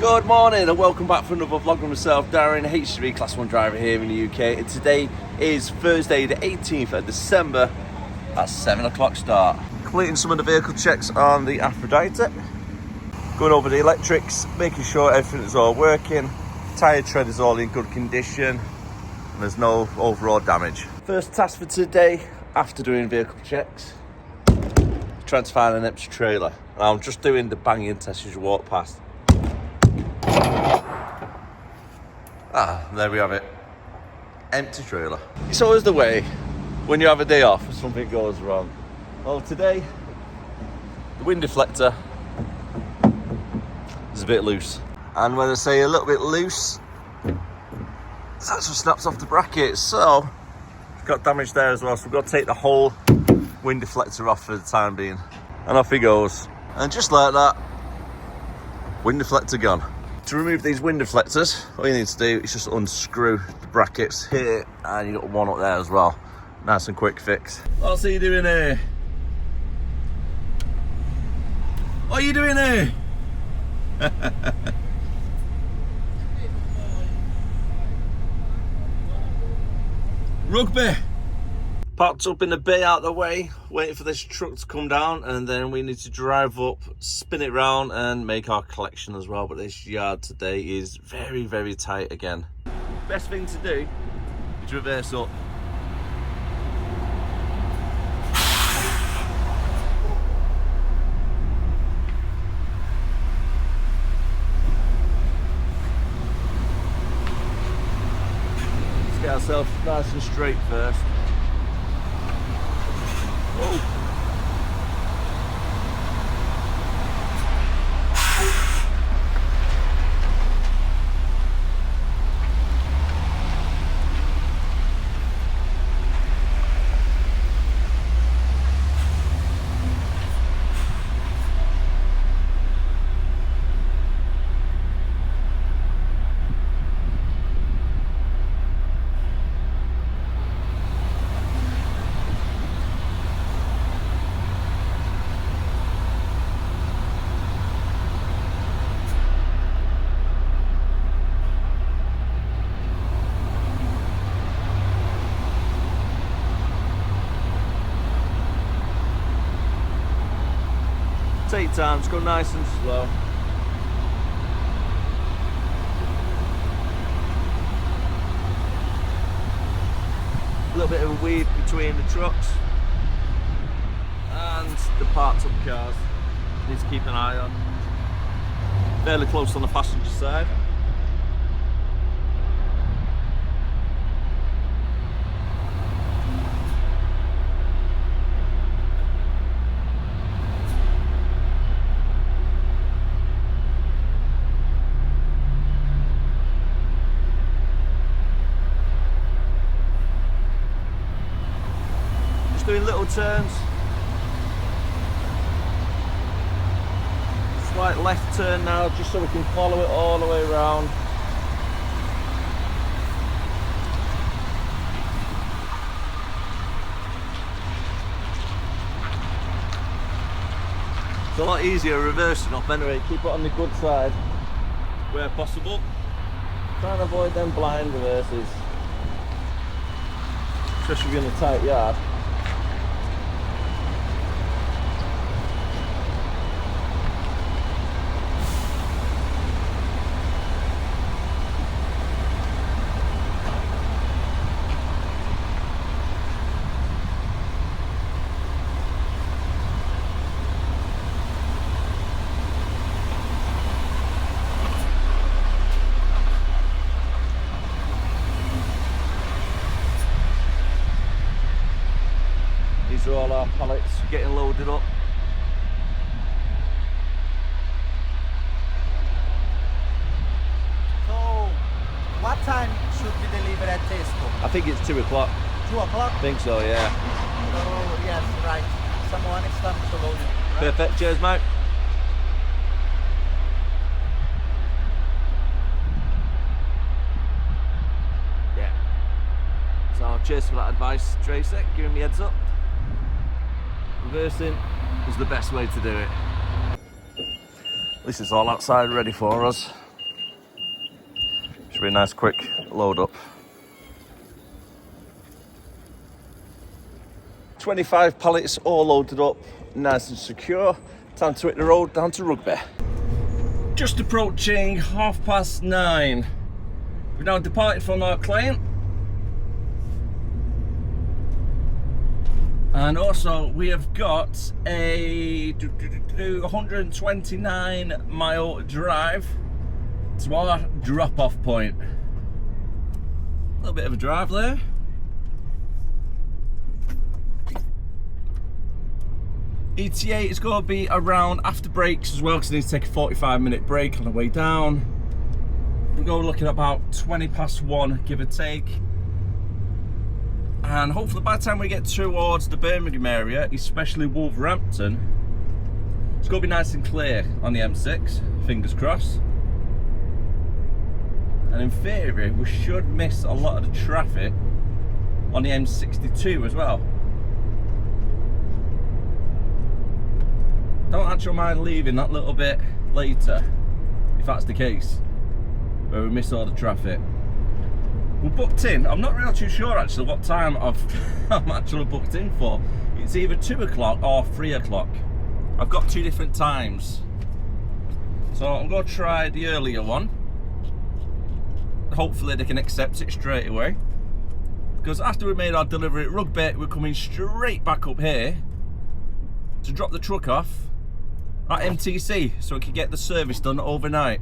Good morning and welcome back for another vlog with myself, Darren, HGV Class 1 driver here in the UK. And today is Thursday the 18th of December at 7 o'clock start. Completing some of the vehicle checks on the Aphrodite. Going over the electrics, making sure everything is all working. Tyre tread is all in good condition and there's no overall damage. First task for today, after doing vehicle checks, trying to find an empty trailer. And I'm just doing the banging test as you walk past. There we have it. Empty trailer. It's always the way when you have a day off, something goes wrong. Well, today, the wind deflector is a bit loose. And when I say a little bit loose, it's actually snaps off the bracket. So, we've got damage there as well. So we've got to take the whole wind deflector off for the time being. And off he goes. And just like that, wind deflector gone. To remove these wind deflectors, all you need to do is just unscrew the brackets here, and you've got one up there as well. Nice and quick fix. What's he doing here? What are you doing here? Rugby. Parked up in the bay out the way, waiting for this truck to come down, and then we need to drive up, spin it round and make our collection as well. But this yard today is very, very tight again. Best thing to do is reverse up. Let's get ourselves nice and straight first. Whoa. Take time, just go nice and slow. A little bit of a weed between the trucks and the parked up cars. Need to keep an eye on. Fairly close on the passenger side. Doing little turns, slight left turn now just so we can follow it all the way around. It's a lot easier reversing up anyway. Keep it on the good side where possible. Try and avoid them blind reverses, especially in a tight yard. These are all our pallets getting loaded up. So, what time should we deliver at Tesco? I think it's 2 o'clock. 2 o'clock? I think so, yeah. Oh, yes, right. Someone is done to load it. Right? Perfect, cheers mate. Yeah. So cheers for that advice, Tracy, giving me heads up. Reversing is the best way to do it. This is all outside ready for us. Should be a nice quick load up. 25 pallets all loaded up, nice and secure. Time to hit the road down to Rugby. Just approaching 9:30. We've now departed from our client. And also we have got a 129 mile drive to our drop-off point. A little bit of a drive there. ETA is going to be around after breaks as well, because I need to take a 45-minute break on the way down. We're going to be looking at about 1:20, give or take. And hopefully by the time we get towards the Birmingham area, especially Wolverhampton, it's going to be nice and clear on the M6, fingers crossed. And in theory, we should miss a lot of the traffic on the M62 as well. Don't actually mind leaving that little bit later, if that's the case, where we miss all the traffic. We're booked in. I'm not really too sure actually what time I'm actually booked in for. It's either 2 o'clock or 3 o'clock. I've got 2 different times. So I'm going to try the earlier one. Hopefully they can accept it straight away. Because after we made our delivery at Rugby, we're coming straight back up here to drop the truck off at MTC so we can get the service done overnight.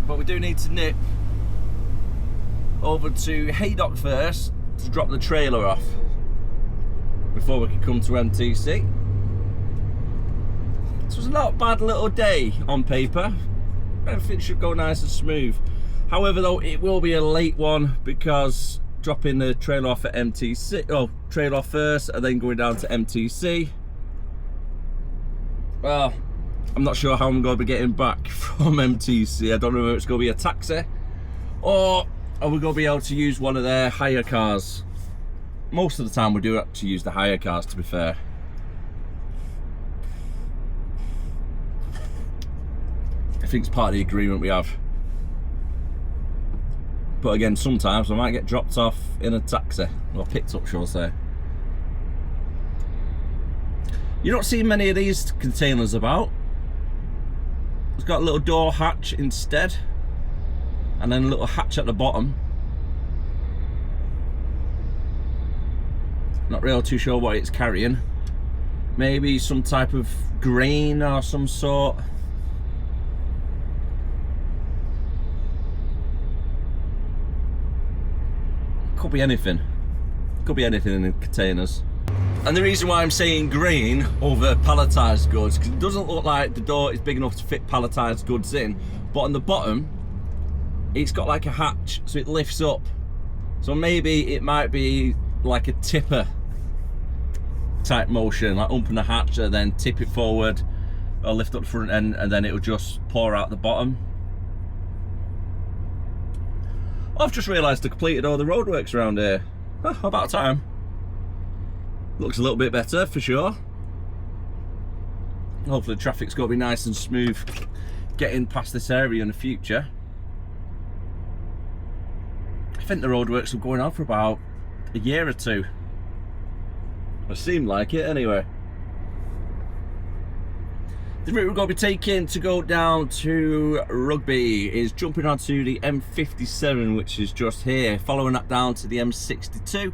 But we do need to nip over to Haydock first to drop the trailer off before we can come to MTC. This was not a bad little day on paper. Everything should go nice and smooth. However though, it will be a late one because dropping the trailer off at MTC, trailer off first and then going down to MTC. Well, I'm not sure how I'm going to be getting back from MTC. I don't know if it's going to be a taxi or are we going to be able to use one of their hire cars. Most of the time we do have to use the hire cars, to be fair. I think it's part of the agreement we have. But again, sometimes I might get dropped off in a taxi, or picked up, shall I say. You don't see many of these containers about. It's got a little door hatch instead, and then a little hatch at the bottom. Not really too sure what it's carrying. Maybe some type of grain or some sort. Could be anything. Could be anything in the containers. And the reason why I'm saying grain over palletized goods, because it doesn't look like the door is big enough to fit palletized goods in, but on the bottom it's got like a hatch, so it lifts up. So maybe it might be like a tipper type motion, like open the hatch and then tip it forward, or lift up the front end, and then it'll just pour out the bottom. I've just realised I completed all the roadworks around here. Oh, about time. Looks a little bit better for sure. Hopefully the traffic's going to be nice and smooth getting past this area in the future. I think the roadworks are going on for about a year or 2. It seemed like it anyway. The route we're going to be taking to go down to Rugby is jumping onto the M57, which is just here, following that down to the M62,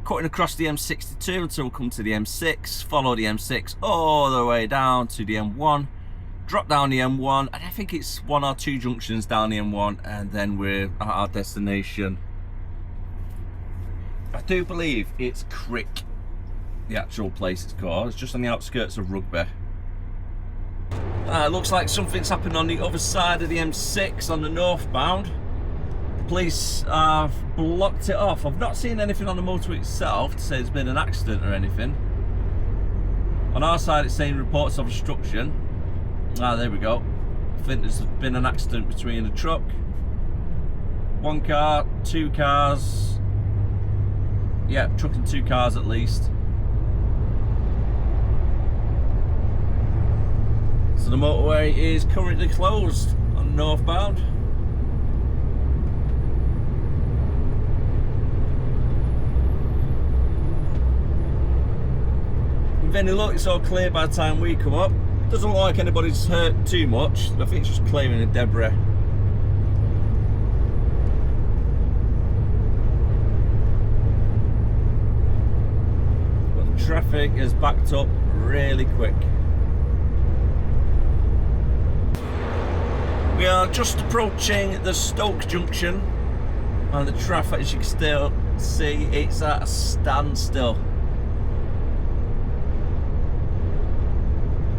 cutting across the M62 until we come to the M6, follow the M6 all the way down to the M1, drop down the M1, and I think it's 1 or 2 junctions down the M1, and then we're at our destination. I do believe it's Crick, the actual place it's called. It's just on the outskirts of Rugby. It looks like something's happened on the other side of the M6 on the northbound. The police have blocked it off. I've not seen anything on the motorway itself to say there's been an accident or anything. On our side it's saying reports of obstruction. There we go. I think there's been an accident between a truck, 1 car, 2 cars, Yeah, truck and 2 cars at least. So the motorway is currently closed on northbound. With any luck, it's all clear by the time we come up. Doesn't look like anybody's hurt too much. I think it's just clearing the debris. But the traffic is backed up really quick. We are just approaching the Stoke junction, and the traffic, as you can still see, it's at a standstill.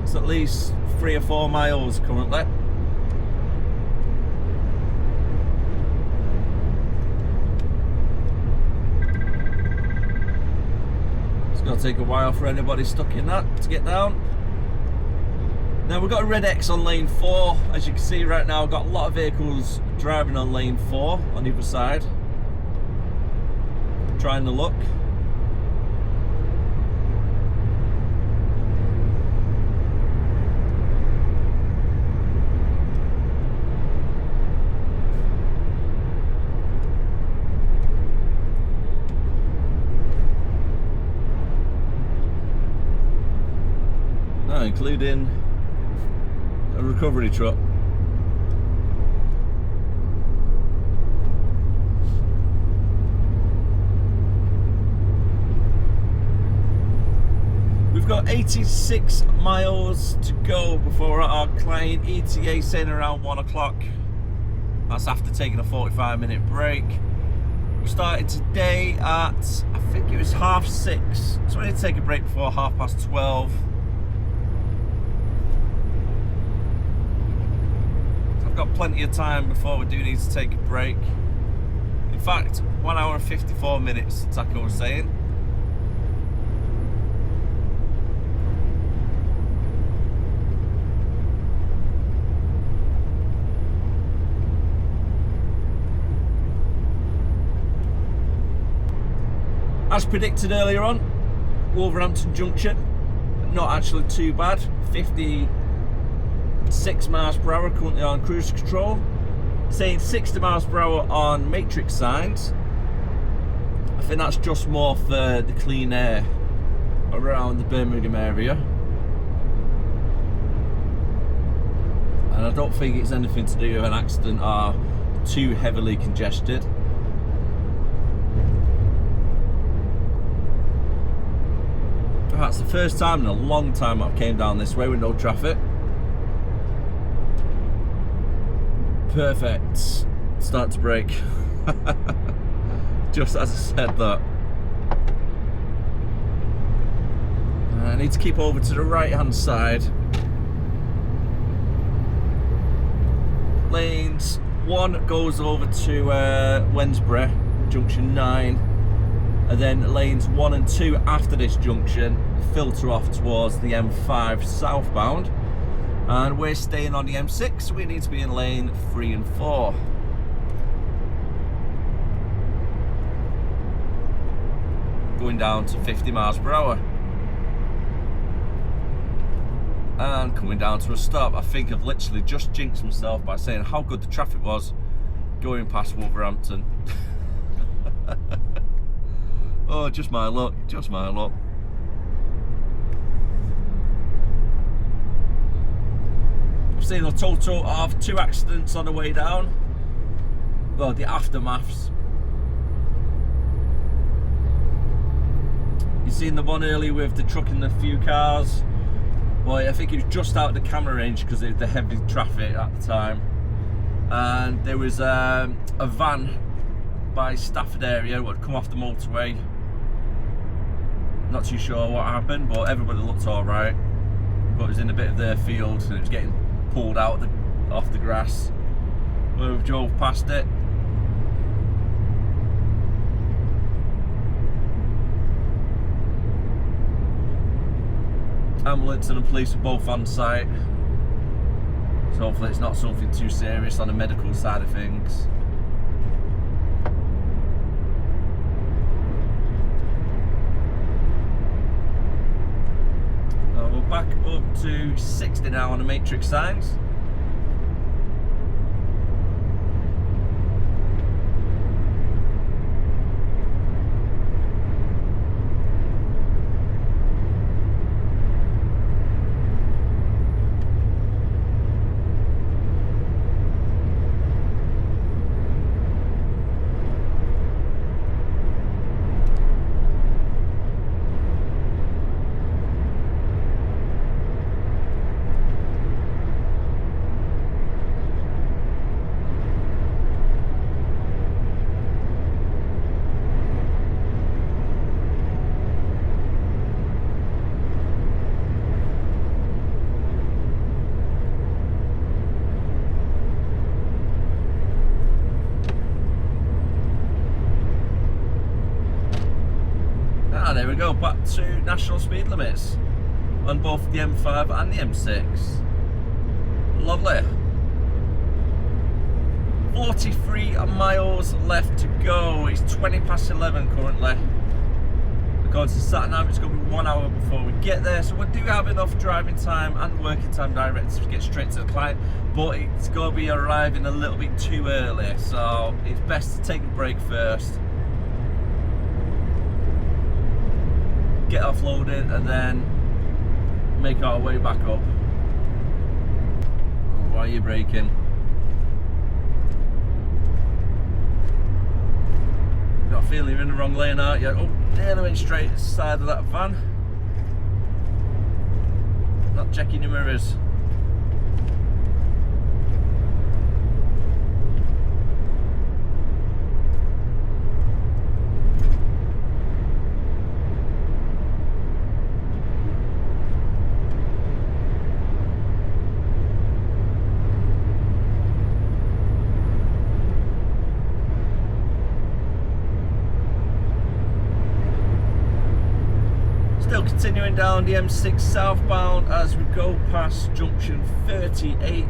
It's at least 3 or 4 miles currently. It's going to take a while for anybody stuck in that to get down. Now we've got a red X on lane 4. As you can see right now, I've got a lot of vehicles driving on lane 4 on either side. Trying to look. Including a recovery truck. We've got 86 miles to go before our client ETA, saying around 1 o'clock. That's after taking a 45-minute break. We started today at, I think it was 6:30, so we need to take a break before 12:30. Got plenty of time before we do need to take a break. In fact, 1 hour and 54 minutes, Taco was saying. As predicted earlier on, Wolverhampton Junction, not actually too bad. 56 miles per hour currently on cruise control, saying 60 miles per hour on matrix signs. I think that's just more for the clean air around the Birmingham area, and I don't think it's anything to do with an accident or too heavily congested. That's the first time in a long time I've came down this way with no traffic. Perfect start to brake. Just as I said that. I need to keep over to the right hand side. Lanes 1 goes over to Wednesbury, junction 9, and then lanes 1 and 2 after this junction filter off towards the M5 southbound. And we're staying on the M6, so we need to be in lane 3 and 4. Going down to 50 miles per hour. And coming down to a stop. I think I've literally just jinxed myself by saying how good the traffic was going past Wolverhampton. Oh, just my luck, just my luck. I've seen a total of 2 accidents on the way down. Well, the aftermaths. You seen the one earlier with the truck and the few cars. Well, I think it was just out of the camera range because it was the heavy traffic at the time. And there was a van by Stafford area what had come off the motorway. Not too sure what happened, but everybody looked alright. But it was in a bit of their field and it was getting pulled out off the grass. We drove past it. Ambulance and the police were both on site, so hopefully it's not something too serious on the medical side of things. to 60 now on the matrix signs. There we go, back to national speed limits on both the M5 and the M6. Lovely. 43 miles left to go. It's 20 past 11 currently. According to sat-nav, it's going to be 1 hour before we get there, so we do have enough driving time and working time direct to get straight to the client, but it's going to be arriving a little bit too early, so it's best to take a break first, get offloaded, and then make our way back up. Why are you braking? Got a feeling you're in the wrong lane, aren't you? Oh, nearly went straight side of that van. Not checking your mirrors. Still continuing down the M6 southbound as we go past junction 38,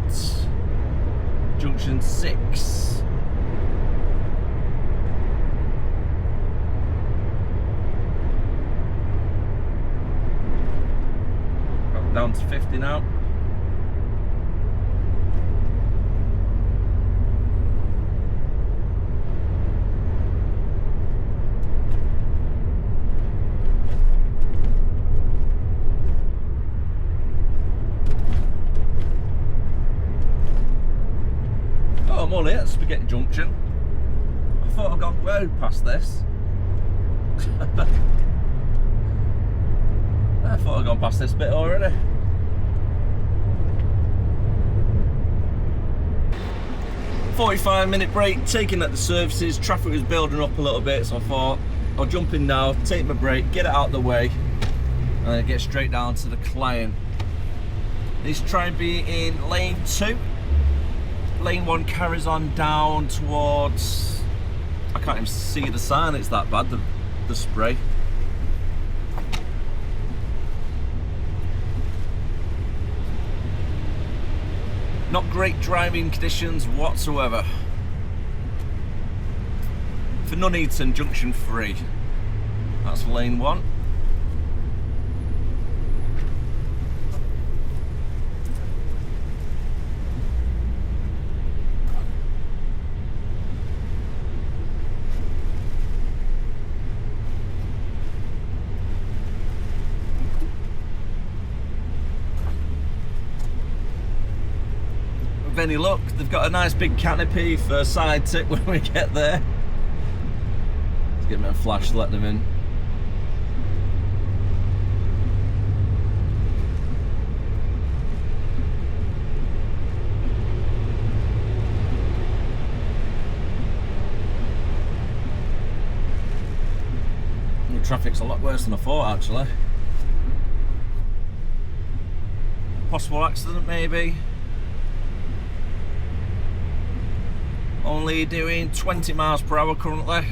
junction 6. Down to 50 now. I'm only at Spaghetti Junction. I thought I'd gone way past this. I thought I'd gone past this bit already. "45-minute break, taking at the services. Traffic was building up a little bit, so I thought I'll jump in now, take my break, get it out of the way, and then get straight down to the client. Let's try and be in lane 2. Lane 1 carries on down towards, I can't even see the sign, it's that bad, the spray. Not great driving conditions whatsoever. For Nuneaton, junction 3. That's lane 1. Any luck, they've got a nice big canopy for a side tip when we get there. Let's give them a flash to let them in. The traffic's a lot worse than I thought, actually. Possible accident maybe. Only doing 20 miles per hour currently.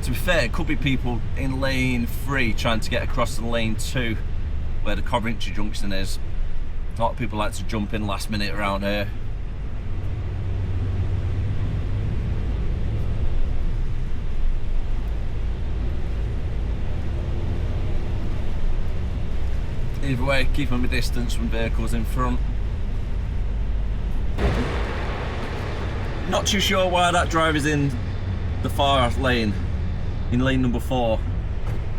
To be fair, it could be people in lane 3 trying to get across to lane 2 where the Coventry junction is. A lot of people like to jump in last minute around here. Either way, keeping my distance from vehicles in front. Not too sure why that driver's in the far lane, in lane number 4.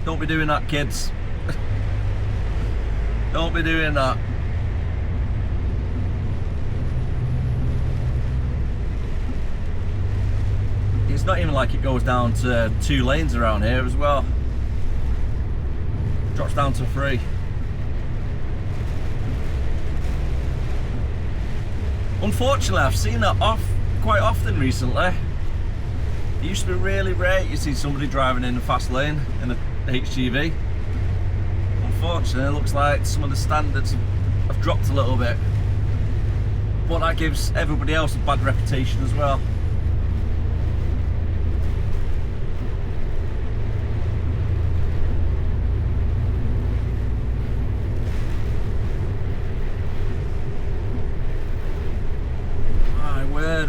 Don't be doing that, kids. Don't be doing that. It's not even like it goes down to 2 lanes around here as well. Drops down to 3. Unfortunately, I've seen that quite often recently. It used to be really rare you see somebody driving in the fast lane in a HGV. Unfortunately, it looks like some of the standards have dropped a little bit. But that gives everybody else a bad reputation as well.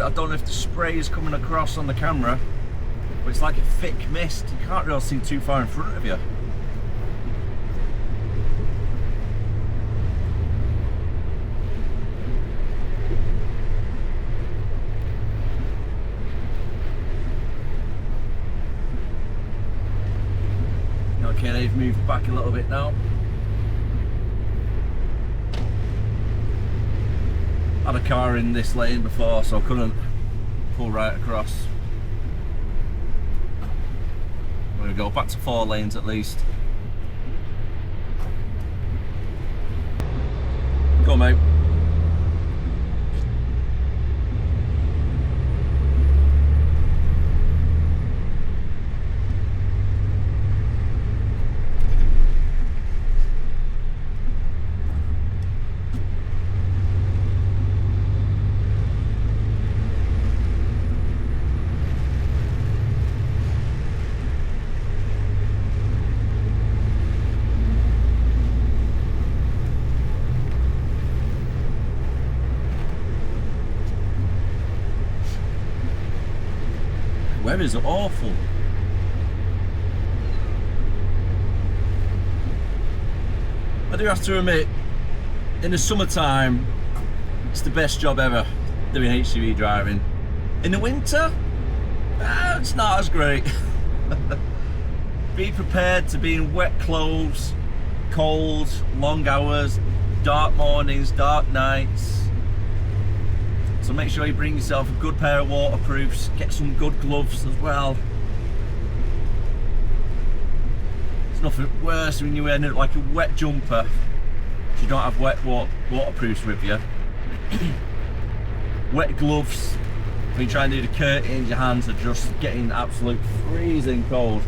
I don't know if the spray is coming across on the camera, but it's like a thick mist. You can't really see too far in front of you. Okay, they've moved back a little bit now. Had a car in this lane before, so I couldn't pull right across. There we go, back to 4 lanes at least. Go on, mate. Weather is awful. I do have to admit, in the summertime, it's the best job ever, doing HGV driving. In the winter, it's not as great. Be prepared to be in wet clothes, cold, long hours, dark mornings, dark nights. So make sure you bring yourself a good pair of waterproofs, get some good gloves as well. There's nothing worse when you end up like a wet jumper if you don't have wet waterproofs with you. Wet gloves, when you try and do the curtains, your hands are just getting absolute freezing cold.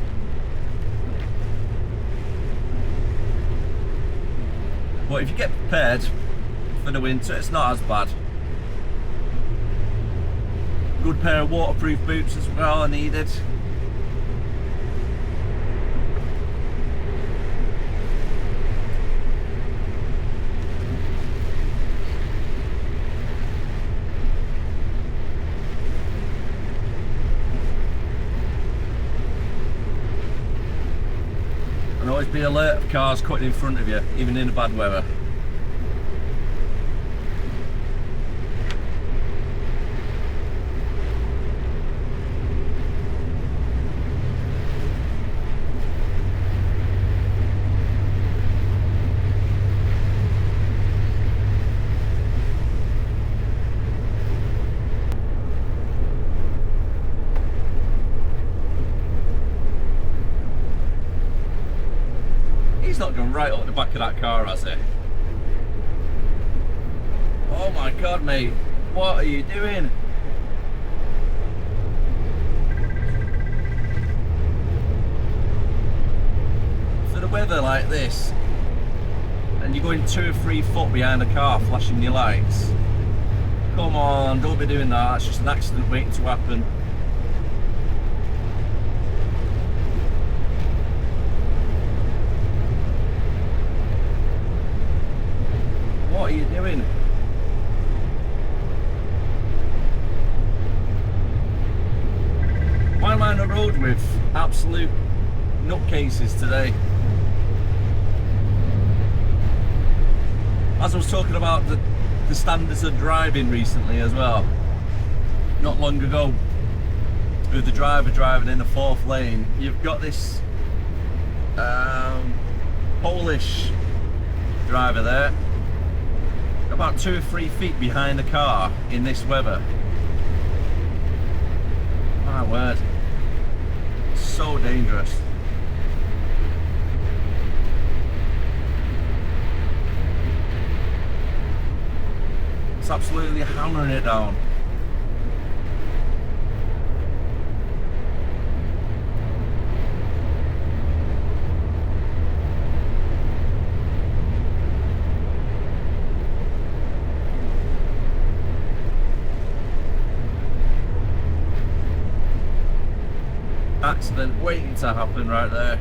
But if you get prepared for the winter, it's not as bad. Good pair of waterproof boots as well are needed. And always be alert of cars cutting in front of you, even in the bad weather. Not gone right up the back of that car, has it? Oh my god, mate, what are you doing? For the weather like this, and you're going 2 or 3 foot behind a car flashing your lights, come on, don't be doing that. It's just an accident waiting to happen. What are you doing? Why am I on the road with absolute nutcases today? As I was talking about the standards of driving recently as well, not long ago, with the driver driving in the 4th lane, you've got this Polish driver there, about 2 or 3 feet behind the car in this weather. My word, so dangerous. It's absolutely hammering it down. Accident waiting to happen right there.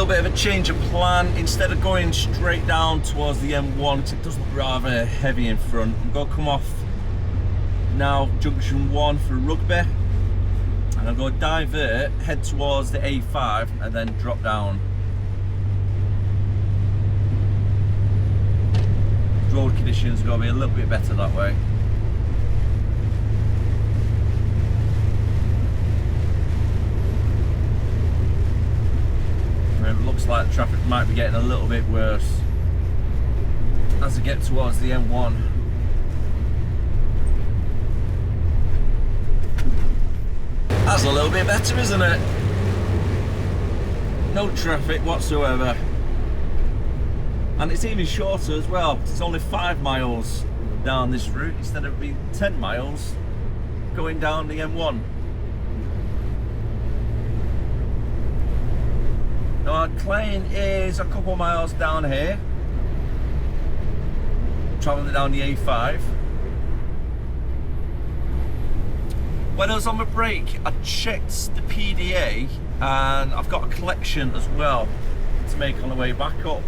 Bit of a change of plan. Instead of going straight down towards the M1, because it does look rather heavy in front, I'm going to come off now junction 1 for Rugby, and I'm going to divert, head towards the A5 and then drop down. Road conditions are going to be a little bit better that way. It looks like traffic might be getting a little bit worse as I get towards the M1. That's a little bit better, isn't it? No traffic whatsoever. And it's even shorter as well. It's only 5 miles down this route instead of being 10 miles going down the M1. Our plane is a couple miles down here, travelling down the A5. When I was on my break, I checked the PDA, and I've got a collection as well to make on the way back up.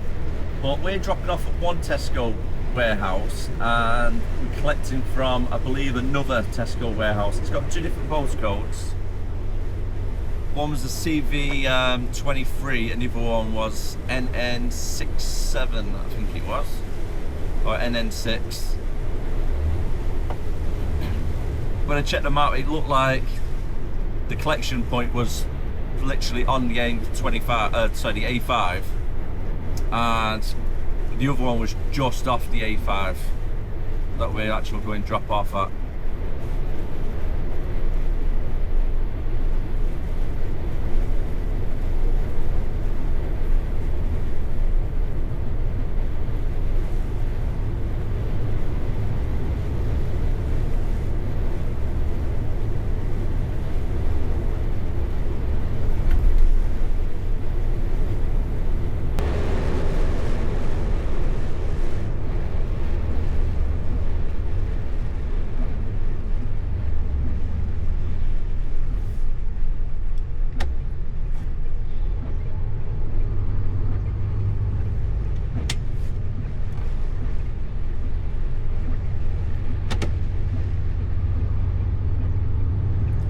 But we're dropping off at one Tesco warehouse, and we're collecting from, I believe, another Tesco warehouse. It's got 2 different postcodes. One was the CV23 and the other one was NN67, I think it was, or NN6. When I checked them out, it looked like the collection point was literally on the A25, the A5, and the other one was just off the A5 that we're actually going to drop off at.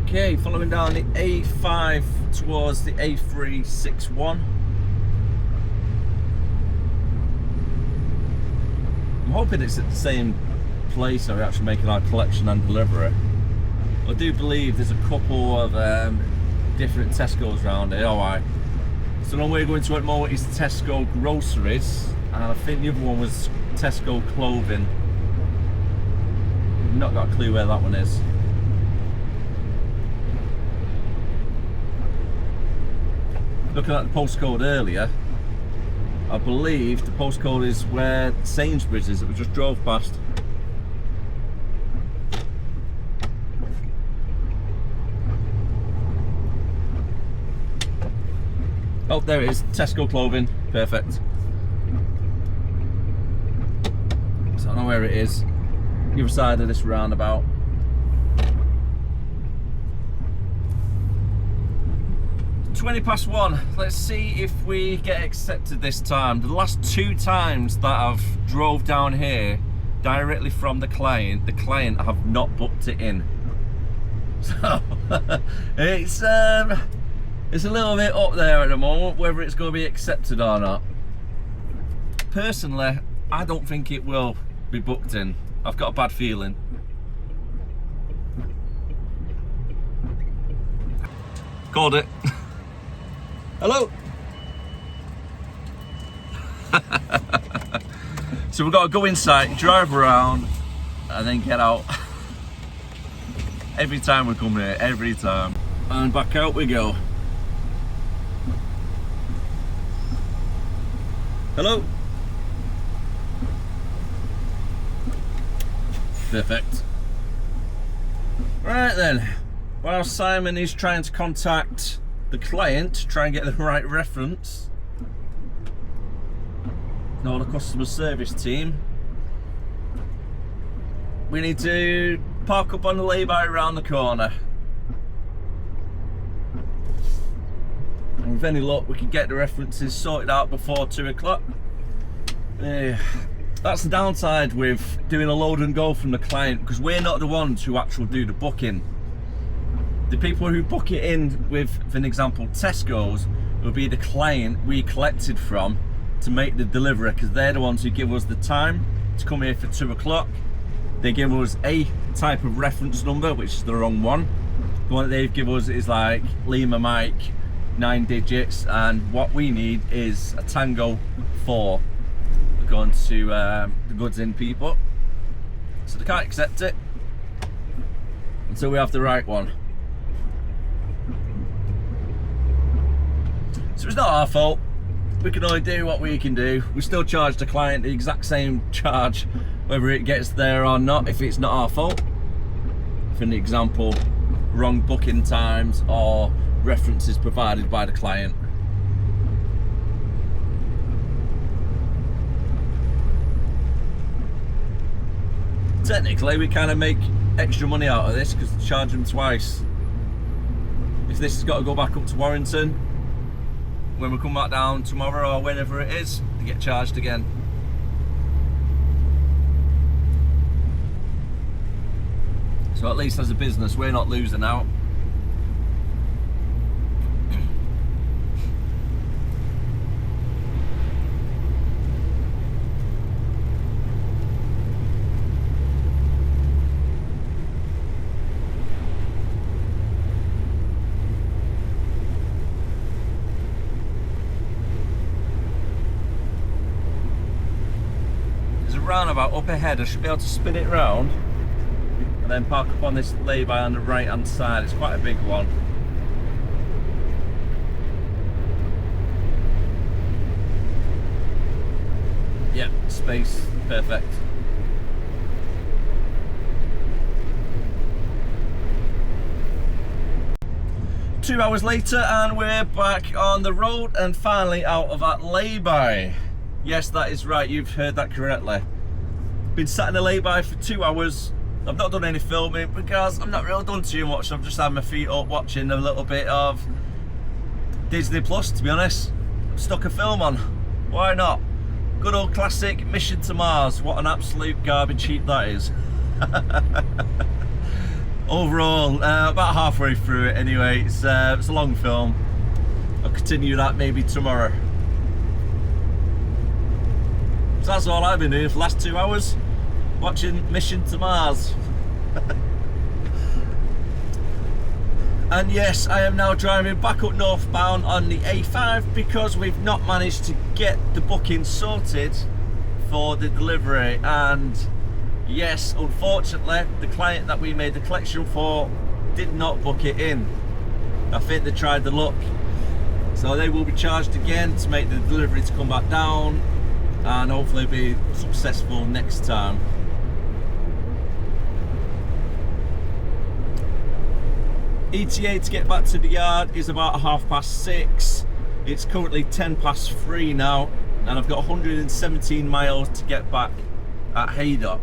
Okay, following down the A5 towards the A361. I'm hoping it's at the same place that we're actually making our collection and delivery. I do believe there's a couple of different Tesco's around here. Alright. So the one we're going to at the moment is Tesco Groceries, and I think the other one was Tesco Clothing. I've not got a clue where that one is. Looking at the postcode earlier, I believe the postcode is where Sainsbury's is that we just drove past. Oh, there it is, Tesco Clothing, perfect. So I know where it is. the other side of this roundabout. £1:20. Let's see if we get accepted this time. The last 2 times that I've drove down here directly from the client have not booked it in. So it's a little bit up there at the moment whether it's going to be accepted or not. Personally, I don't think it will be booked in. I've got a bad feeling. Called it. Hello. So we've got to go inside, drive around, and then get out. Every time we come here, every time. And back out we go. Hello. Perfect. Right then, while Simon is trying to contact the client to try and get the right reference, nor the customer service team, we need to park up on the lay-by around the corner. And with any luck, we can get the references sorted out before 2 o'clock. That's the downside with doing a load and go from the client, because we're not the ones who actually do the booking. The people who book it in with, for an example, Tesco's, will be the client we collected from to make the delivery, because they're the ones who give us the time to come here for 2 o'clock. They give us a type of reference number, which is the wrong one. The one that they've given us is like Lima Mike, 9 digits, and what we need is a Tango 4. We're going to the goods in people, so they can't accept it until we have the right one. So it's not our fault. We can only do what we can do. We still charge the client the exact same charge whether it gets there or not, if it's not our fault. For an example, wrong booking times or references provided by the client. Technically, we kind of make extra money out of this because we charge them twice. If this has got to go back up to Warrington, when we come back down tomorrow or whenever it is, they get charged again. So at least as a business, we're not losing out. Roundabout up ahead. I should be able to spin it round and then park up on this lay-by on the right hand side. It's quite a big one. Yeah, space, perfect. Two hours later and we're back on the road and finally out of that lay-by. Yes, that is right, you've heard that correctly. Been sat in a lay-by for 2 hours. I've not done any filming because I've not really done too much. I've just had my feet up watching a little bit of Disney Plus, to be honest. Stuck a film on. Why not? Good old classic Mission to Mars. What an absolute garbage heap that is. Overall, about halfway through it anyway. It's a long film. I'll continue that maybe tomorrow. So that's all I've been doing for the last 2 hours, watching Mission to Mars. And yes, I am now driving back up northbound on the A5 because we've not managed to get the booking sorted for the delivery. And yes, unfortunately, the client that we made the collection for did not book it in. I think they tried the luck. So they will be charged again to make the delivery to come back down and hopefully be successful next time. ETA to get back to the yard is about 6:30. It's currently 3:10 now and I've got 117 miles to get back at Haydock.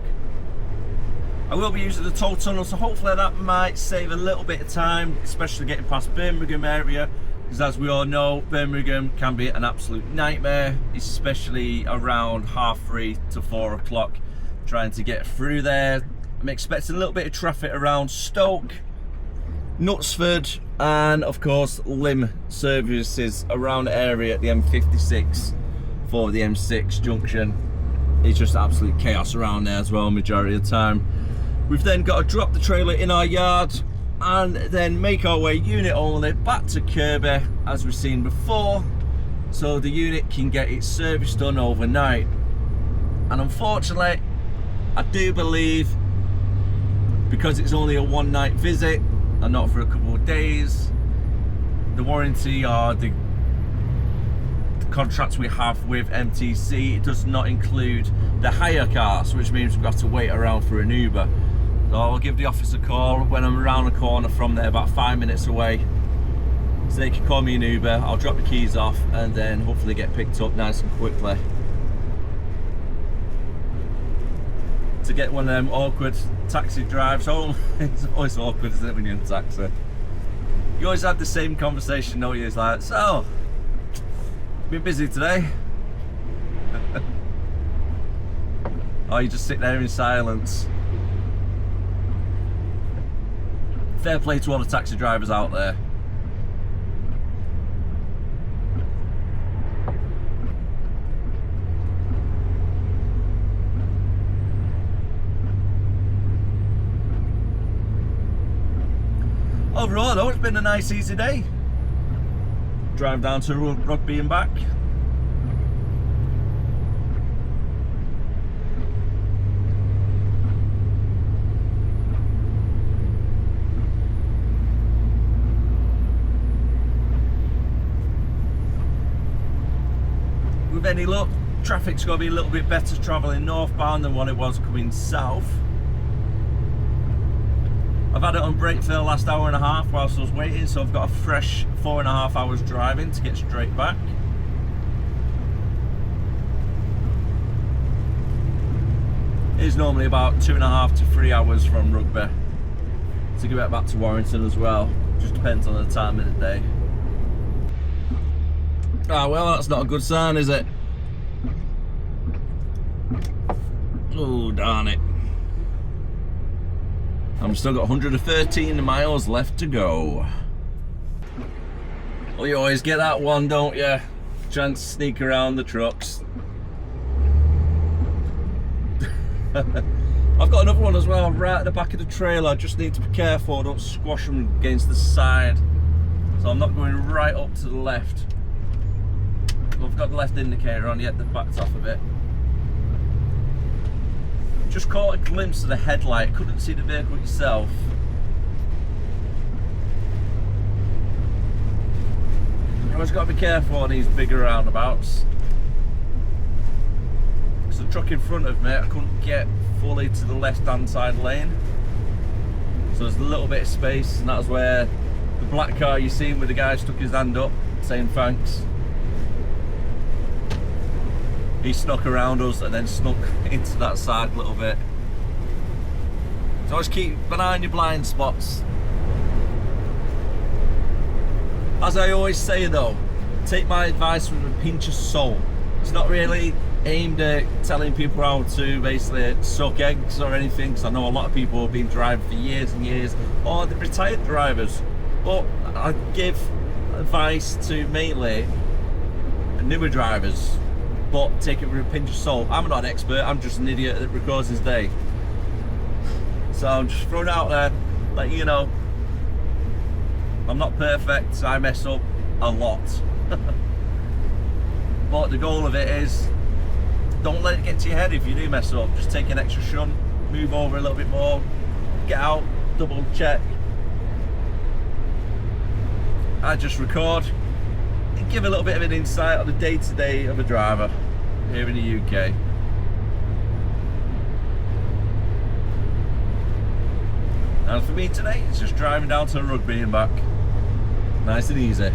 I will be using the toll tunnel, so hopefully that might save a little bit of time, especially getting past Birmingham area, because as we all know, Birmingham can be an absolute nightmare, especially around 3:30 to 4 o'clock, trying to get through there. I'm expecting a little bit of traffic around Stoke, Knutsford, and of course Lim services around the area at the M56 for the M6 junction. It's just absolute chaos around there as well majority of the time. We've then got to drop the trailer in our yard and then make our way unit only back to Kirby as we've seen before, so the unit can get its service done overnight. And unfortunately, I do believe, because it's only a one-night visit and not for a couple of days, the warranty or the contracts we have with MTC, it does not include the hire cars, which means we've got to wait around for an Uber. So I'll give the office a call when I'm around the corner from there, about 5 minutes away, so they can call me an Uber. I'll drop the keys off and then hopefully get picked up nice and quickly. To get one of them awkward taxi drives home. It's always awkward, isn't it, when you're in a taxi? You always have the same conversation, don't you? It's like, so, been busy today? Or you just sit there in silence. Fair play to all the taxi drivers out there. Overall though, it's been a nice easy day. Drive down to Rugby and back. With any luck, traffic's going to be a little bit better travelling northbound than what it was coming south. I've had it on brake for the last hour and a half whilst I was waiting, so I've got a fresh 4.5 hours driving to get straight back. It is normally about 2.5 to 3 hours from Rugby to get back to Warrington as well. Just depends on the time of the day. Ah, well, that's not a good sign, is it? Oh, darn it. I've still got 113 miles left to go. Well, you always get that one, don't you? Trying to sneak around the trucks. I've got another one as well, right at the back of the trailer. I just need to be careful, I don't squash them against the side. So I'm not going right up to the left. I've got the left indicator on yet, they've backed off a bit. Just caught a glimpse of the headlight, couldn't see the vehicle itself. You always got to be careful on these bigger roundabouts. Because the truck in front of me, I couldn't get fully to the left hand side lane. So there's a little bit of space, and that's where the black car you seen with the guy stuck his hand up saying thanks. He snuck around us and then snuck into that side a little bit. So always keep an eye on your blind spots. As I always say though, take my advice with a pinch of salt. It's not really aimed at telling people how to basically suck eggs or anything, because I know a lot of people have been driving for years and years, or they're retired drivers. But I give advice to mainly newer drivers. But take it with a pinch of salt. I'm not an expert, I'm just an idiot that records his day. So I'm just throwing it out there, let you know. I'm not perfect, I mess up a lot. But the goal of it is, don't let it get to your head if you do mess up. Just take an extra shunt, move over a little bit more, get out, double check. I just record. Give a little bit of an insight on the day-to-day of a driver here in the UK. And for me today, it's just driving down to Rugby and back. Nice and easy.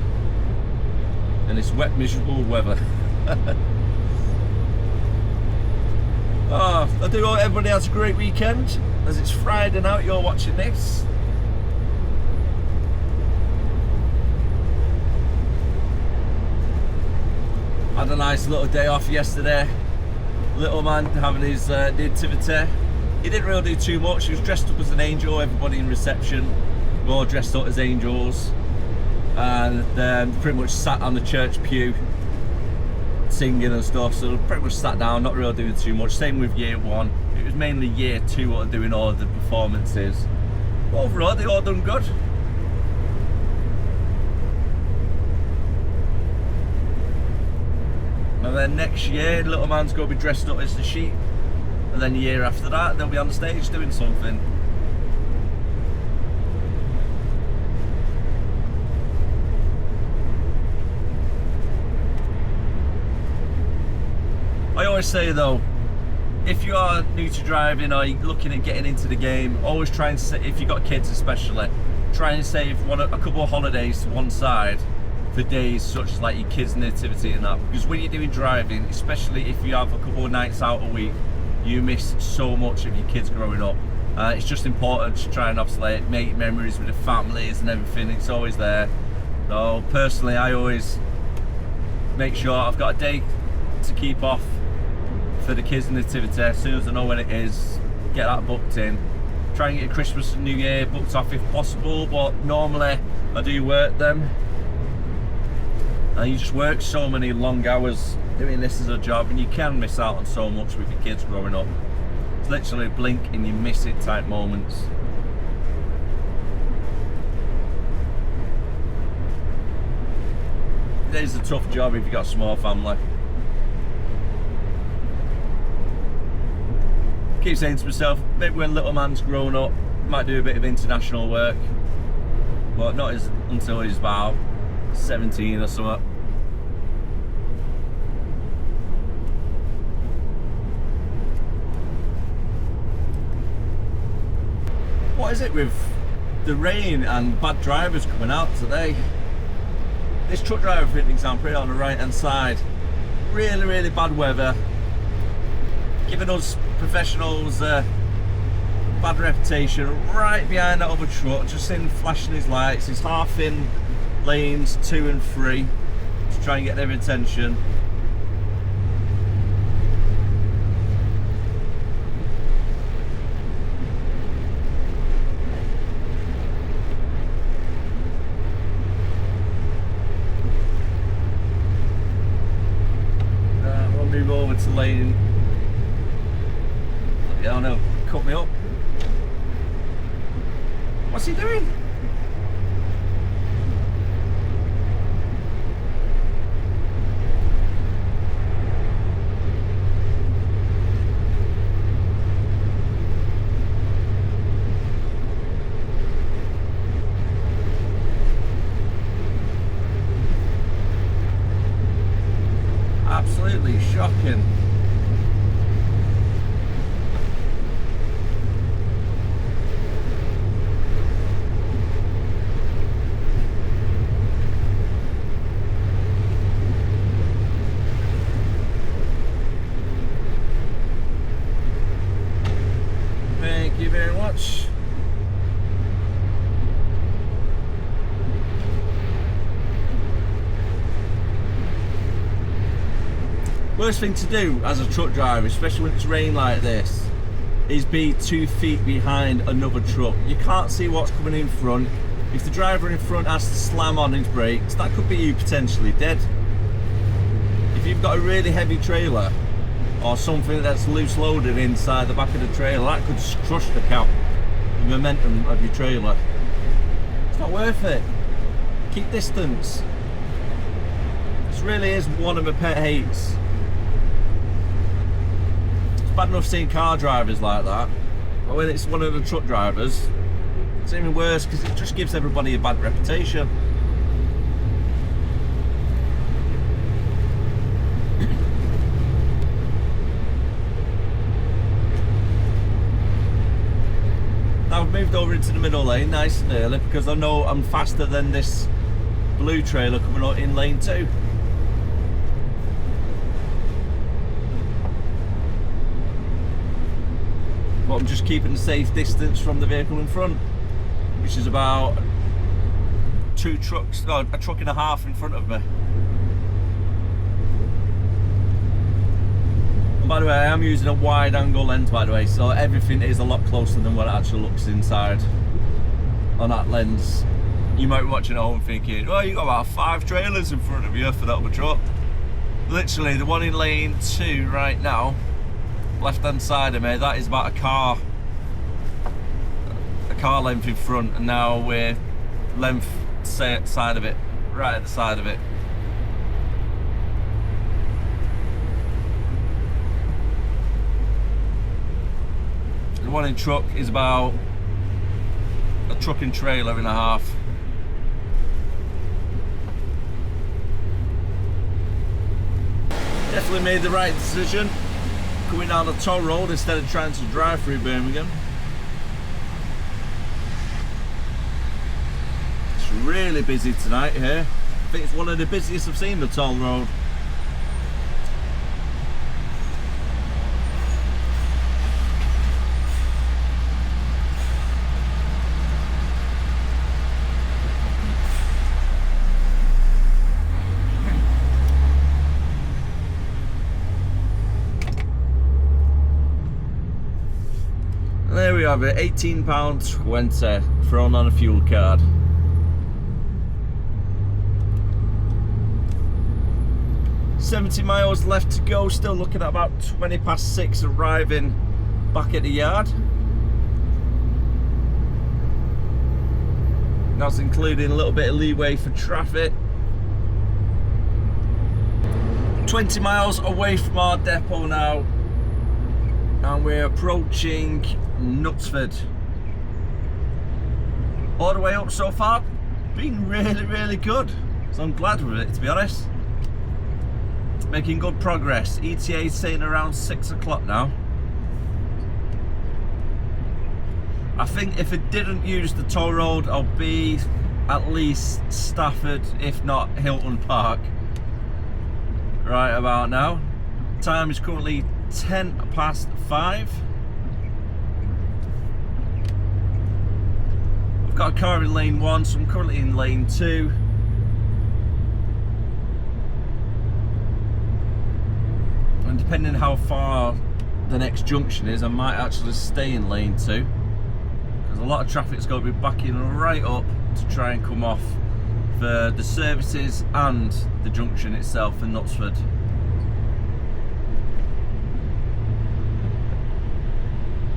And it's wet, miserable weather. Oh, I do hope everybody has a great weekend, as it's Friday now, you're watching this. Had a nice little day off yesterday. Little man having his nativity. He didn't really do too much. He was dressed up as an angel. Everybody in reception were all dressed up as angels, and pretty much sat on the church pew singing and stuff. So pretty much sat down, not really doing too much. Same with year one. It was mainly year two what are doing all of the performances. But overall, they all done good. And then next year, little man's going to be dressed up as the sheep. And then the year after that, they'll be on the stage doing something. I always say though, if you are new to driving or you're looking at getting into the game, always try and say, if you've got kids especially, try and save a couple of holidays to one side for days such as like your kids' nativity and that, because when you're doing driving, especially if you have a couple of nights out a week, you miss so much of your kids growing up. It's just important to try and obviously make memories with the families and everything. It's always there. So personally, I always make sure I've got a day to keep off for the kids' nativity. As soon as I know when it is, get that booked in. Try and get Christmas and New Year booked off if possible, but normally I do work them. And you just work so many long hours doing this as a job, and you can miss out on so much with your kids growing up. It's literally a blink and you miss it type moments. It is a tough job if you've got a small family. Keep saying to myself, maybe when little man's grown up, might do a bit of international work, but not until he's about 17 or something. What is it with the rain and bad drivers coming out today? This truck driver, for example, here on the right hand side, really bad weather, giving us professionals a bad reputation right behind that other truck, just in flashing his lights. He's half in lanes 2 and 3 to try and get their attention. We'll move over to lane. Yeah, I know, cut me up. What's he doing? Absolutely shocking. Thank you very much. Worst thing to do as a truck driver, especially when it's rain like this, is be 2 feet behind another truck. You can't see what's coming in front. If the driver in front has to slam on his brakes, that could be you potentially dead. If you've got a really heavy trailer or something that's loose loaded inside the back of the trailer, that could just crush the cap, the momentum of your trailer. It's not worth it. Keep distance. This really is one of my pet hates. Bad enough seeing car drivers like that, but when it's one of the truck drivers, it's even worse because it just gives everybody a bad reputation. Now I've moved over into the middle lane nice and early because I know I'm faster than this blue trailer coming out in lane 2. but I'm just keeping a safe distance from the vehicle in front, which is about a truck and a half in front of me. And by the way, I am using a wide angle lens, by the way, so everything is a lot closer than what it actually looks inside on that lens. You might be watching at home thinking, well, you got about 5 trailers in front of you for that other truck. Literally, the one in lane 2 right now, left hand side of me, that is about a car length in front, and now we're length side of it, right at the side of it. The one in truck is about a truck and trailer and a half. Definitely made the right decision coming down the toll road instead of trying to drive through Birmingham. It's really busy tonight here. I think it's one of the busiest I've seen the toll road. There we have it, £18.20 thrown on a fuel card. $70 miles left to go, still looking at about 20 past 6 arriving back at the yard. That's including a little bit of leeway for traffic. 20 miles away from our depot now, and we're approaching Knutsford. All the way up so far, been really good, so I'm glad with it, to be honest. Making good progress. ETA is saying around 6 o'clock now. I think if it didn't use the toll road, I'll be at least Stafford, if not Hilton Park, right about now. Time is currently 10 past 5. I've got a car in lane 1, so I'm currently in lane 2. And depending on how far the next junction is, I might actually stay in lane 2, because a lot of traffic's going to be backing right up to try and come off for the services and the junction itself in Knutsford.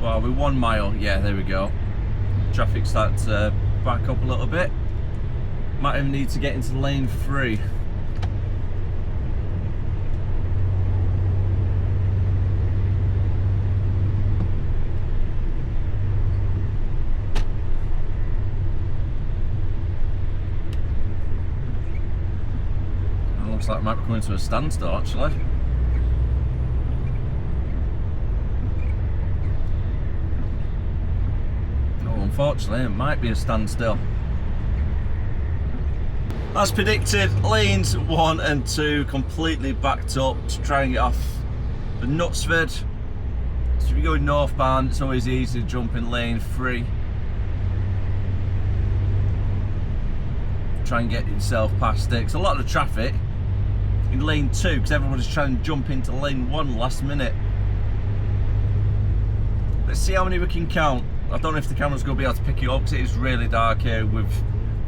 Well, we're 1 mile, yeah, there we go. Traffic starts to back up a little bit. Might even need to get into lane 3. It looks like it might be coming to a standstill actually. Unfortunately, it might be a standstill. As predicted, lanes 1 and 2 completely backed up to try and get off the Knutsford. So if you're going northbound, it's always easy to jump in lane 3. Try and get yourself past it. Because a lot of the traffic in lane 2, because everybody's trying to jump into lane 1 last minute. Let's see how many we can count. I don't know if the camera's going to be able to pick it up because it is really dark here with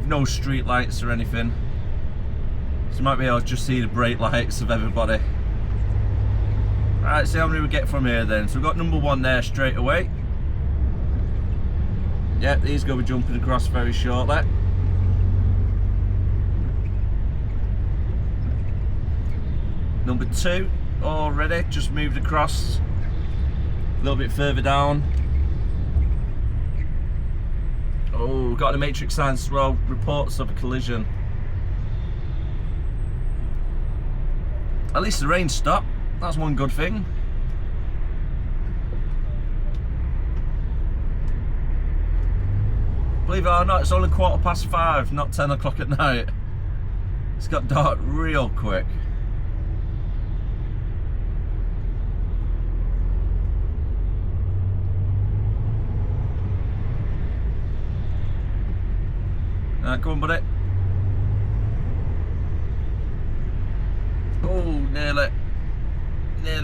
no street lights or anything. So you might be able to just see the brake lights of everybody. Right, see how many we get from here then. So we've got number 1 there straight away. Yep, he's going to be jumping across very shortly. Number 2 already just moved across a little bit further down. Oh, got a matrix sign as well, reports of a collision. At least the rain stopped, that's one good thing. Believe it or not, it's only 5:15, not 10 o'clock at night. It's got dark real quick. Come on, buddy. Oh, nearly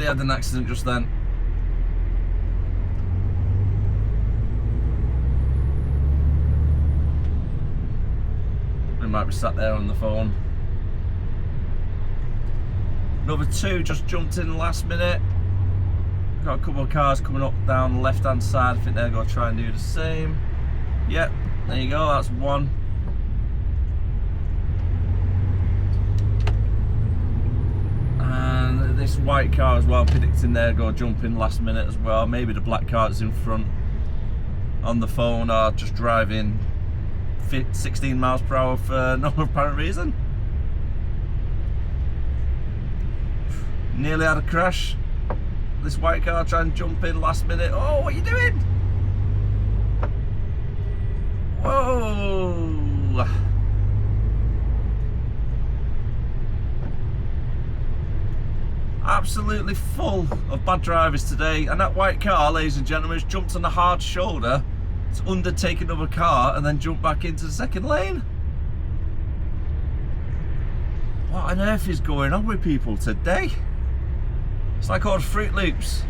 had an accident just then. We might be sat there on the phone. Another two just jumped in last minute. Got a couple of cars coming up down the left hand side. I think they're going to try and do the same. Yep, there you go, that's one. And this white car as well, predicting they're going to jump in last minute as well. Maybe the black car that's in front on the phone are just driving 16 miles per hour for no apparent reason. Nearly had a crash. This white car trying to jump in last minute. Oh, what are you doing? Whoa! Absolutely full of bad drivers today. And that white car, ladies and gentlemen, has jumped on the hard shoulder to undertake another car and then jump back into the second lane. What on earth is going on with people today? It's like all Fruit Loops.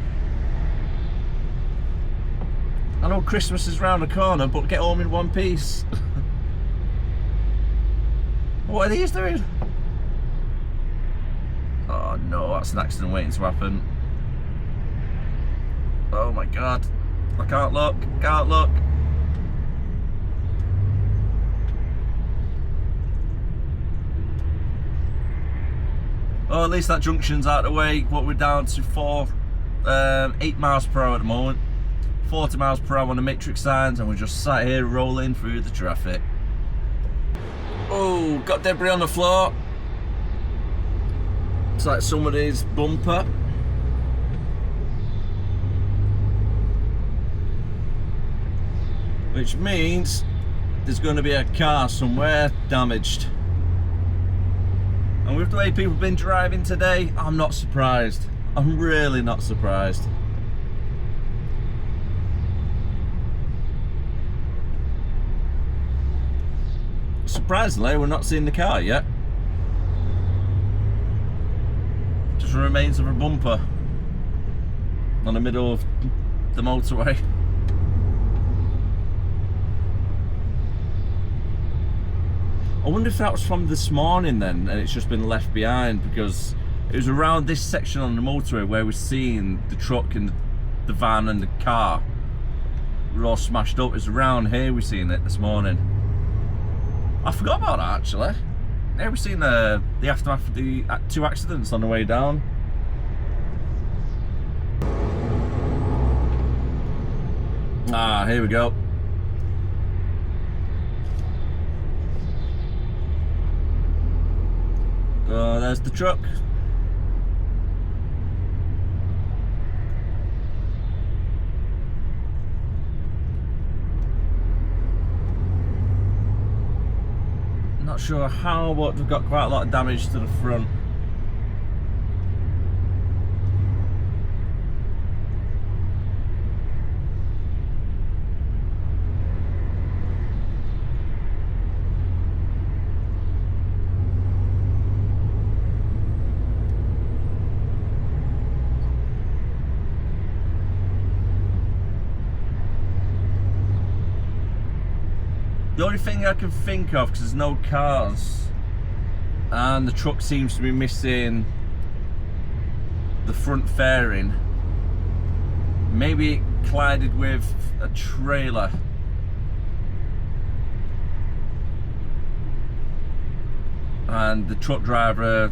I know Christmas is round the corner, but get home in one piece. What are these doing? Oh no, that's an accident waiting to happen. Oh my god. I can't look, can't look. Oh, at least that junction's out of the way. What we're down to 8 miles per hour at the moment. 40 miles per hour on the matrix signs, and we're just sat here rolling through the traffic. Oh, got debris on the floor. It's like somebody's bumper. Which means there's going to be a car somewhere damaged. And with the way people have been driving today, I'm not surprised. I'm really not surprised. Surprisingly, we're not seeing the car yet. Just remains of a bumper on the middle of the motorway. I wonder if that was from this morning then, and it's just been left behind, because it was around this section on the motorway where we're seeing the truck and the van and the car were all smashed up. It's around here we're seeing it this morning. I forgot about that actually. Yeah, we've seen the aftermath of the 2 accidents on the way down. Ah, here we go. Oh, there's the truck. Not sure how, but we've got quite a lot of damage to the front. The only thing I can think of, because there's no cars and the truck seems to be missing the front fairing, maybe it collided with a trailer. And the truck driver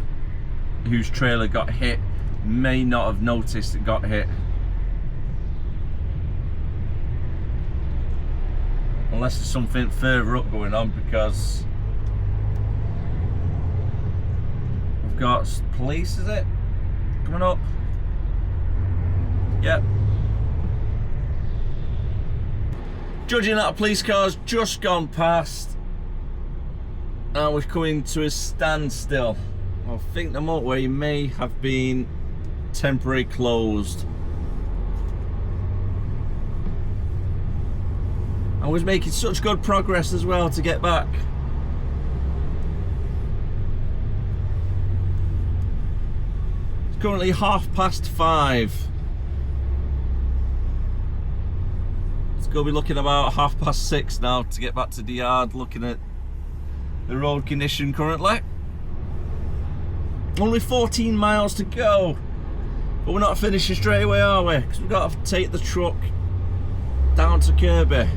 whose trailer got hit may not have noticed it got hit. Unless there's something further up going on, because we've got police, is it? Coming up. Yep. Judging that a police car's just gone past and we're coming to a standstill. I think the motorway may have been temporarily closed. I was making such good progress as well to get back. currently 5:30. It's going to be looking about 6:30 now to get back to the yard, looking at the road condition currently. Only 14 miles to go, but we're not finishing straight away, are we? Because we've got to take the truck down to Kirby,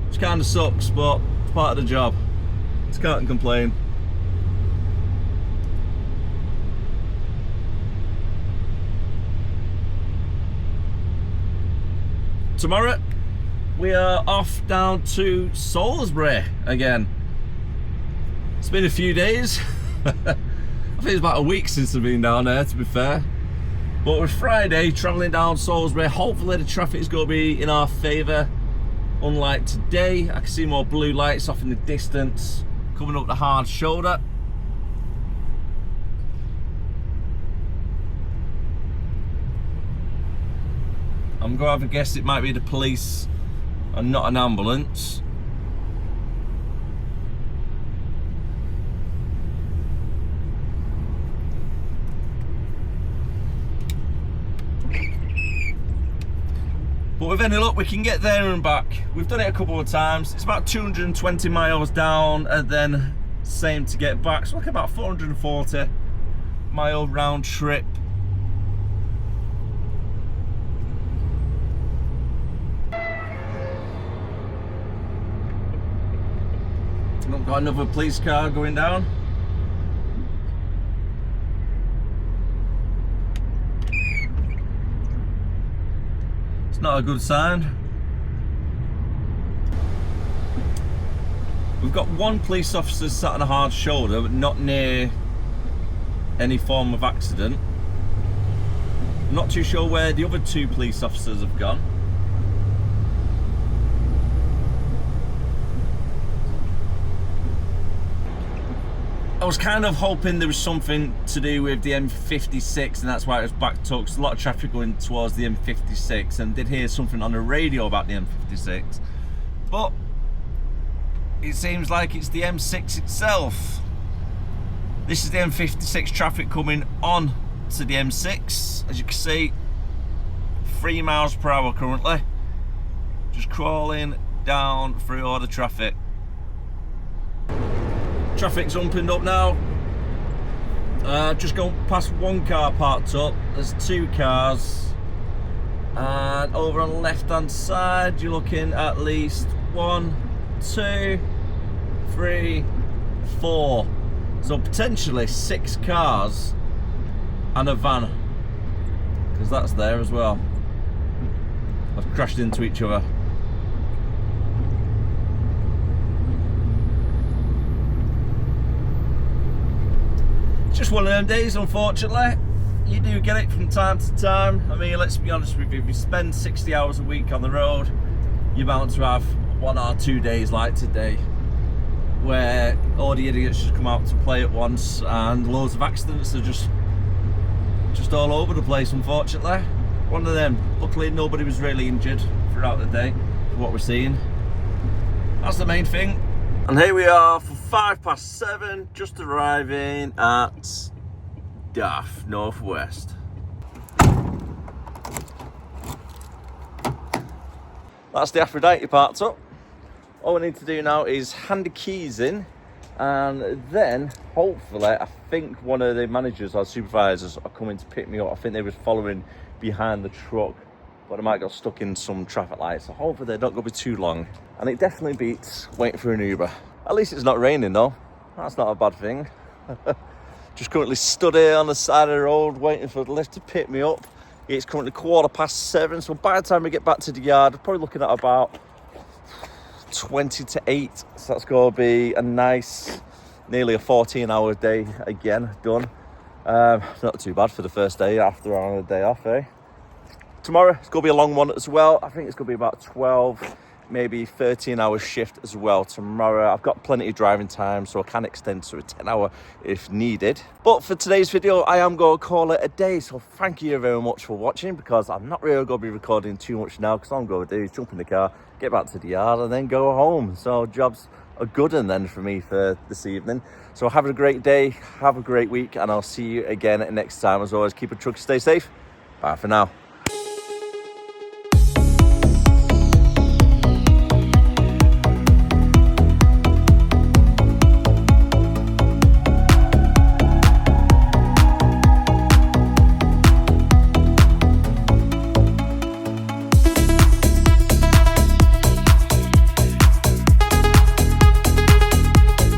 which kind of sucks, but it's part of the job. Just can't complain. Tomorrow we are off down to Salisbury again. It's been a few days. I think it's about a week since I've been down there, to be fair. But with Friday travelling down Salisbury, hopefully the traffic is going to be in our favour. Unlike today, I can see more blue lights off in the distance coming up the hard shoulder. I'm going to have a guess it might be the police and not an ambulance. But with any luck we can get there and back. We've done it a couple of times. It's about 220 miles down and then same to get back. So like about 440 mile round trip. Not got another police car going down. It's not a good sign. We've got one police officer sat on a hard shoulder, but not near any form of accident. I'm not too sure where the other two police officers have gone. I was kind of hoping there was something to do with the M56 and that's why it was backed up. There's a lot of traffic going towards the M56 and did hear something on the radio about the M56. But it seems like it's the M6 itself. This is the M56 traffic coming on to the M6. As you can see, 3 miles per hour currently. Just crawling down through all the traffic. Traffic's opened up now. Just going past one car parked up. There's two cars. And over on the left hand side, you're looking at least 1, 2, 3, 4. So potentially 6 cars and a van. Because that's there as well. I've crashed into each other. Just one of them days, unfortunately. You do get it from time to time. I mean, let's be honest with you, if you spend 60 hours a week on the road, you're bound to have 1 or 2 days like today where all the idiots just come out to play at once and loads of accidents are just all over the place, unfortunately. One of them. Luckily nobody was really injured throughout the day, for what we're seeing. That's the main thing. And here we are for 7:05, just arriving at Daff, Northwest. That's the Aphrodite parked up. All we need to do now is hand the keys in, and then hopefully, I think one of the managers or supervisors are coming to pick me up. I think they were following behind the truck, but I might get stuck in some traffic lights, so hopefully they're not going to be too long. And it definitely beats waiting for an Uber. At least it's not raining though. That's not a bad thing. Just currently stood here on the side of the road waiting for the lift to pick me up. It's currently 7:15, so by the time we get back to the yard, we're probably looking at about 20 to 8. So that's going to be a nice, nearly a 14-hour day again done. Not too bad for the first day after our day off, eh? Tomorrow it's going to be a long one as well. I think it's going to be about 12, maybe 13-hour shift as well tomorrow. I've got plenty of driving time, so I can extend to a 10-hour if needed. But for today's video, I am going to call it a day. So thank you very much for watching, because I'm not really going to be recording too much now, because all I'm going to do is jump in the car, get back to the yard and then go home. So job's a good one then for me for this evening. So have a great day, have a great week, and I'll see you again next time. As always, keep it truck, stay safe. Bye for now.